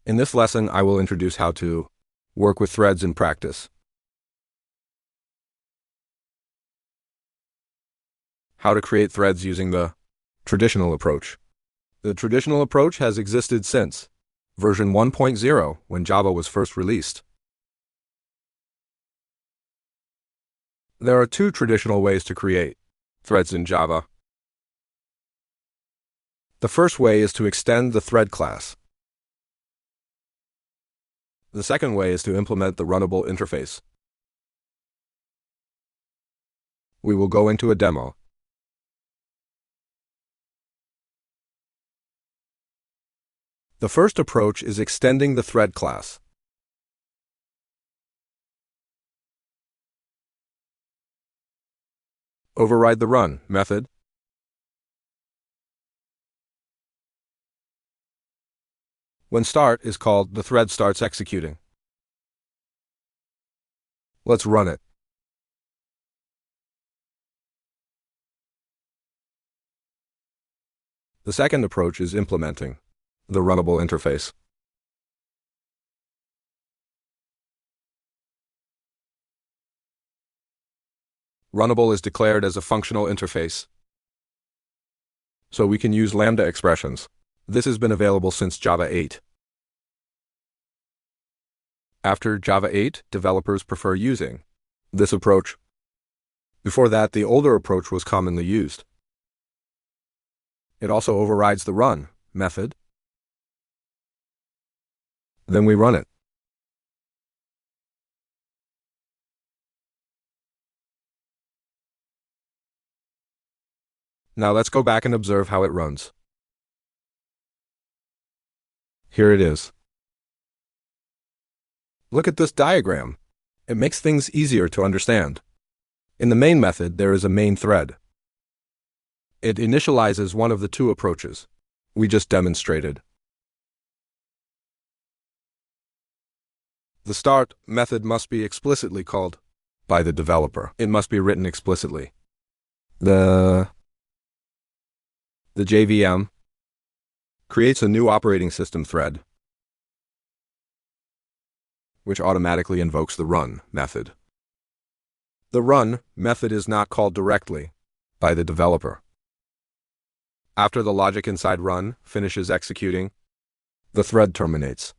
In this lesson, I will introduce how to work with threads in practice. How to create threads using the traditional approach. The traditional approach has existed since version 1.0 when Java was first released. There are two traditional ways to create threads in Java. The first way is to extend the thread class. The second way is to implement the runnable interface. We will go into a demo. The first approach is extending the thread class. Override the run method. When start is called, the thread starts executing. Let's run it. The second approach is implementing the runnable interface. Runnable is declared as a functional interface, so we can use lambda expressions. This has been available since Java 8. After Java 8, developers prefer using this approach. Before that, the older approach was commonly used. It also overrides the run method. Then we run it. Now let's go back and observe how it runs. Here it is. Look at this diagram. It makes things easier to understand. In the main method, there is a main thread. It initializes one of the two approaches we just demonstrated. The start method must be explicitly called by the developer. It must be written explicitly. The JVM creates a new operating system thread, which automatically invokes the run method. The run method is not called directly by the developer. After the logic inside run finishes executing, the thread terminates.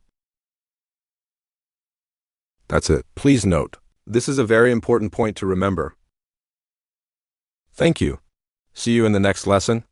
That's it. Please note, this is a very important point to remember. Thank you. See you in the next lesson.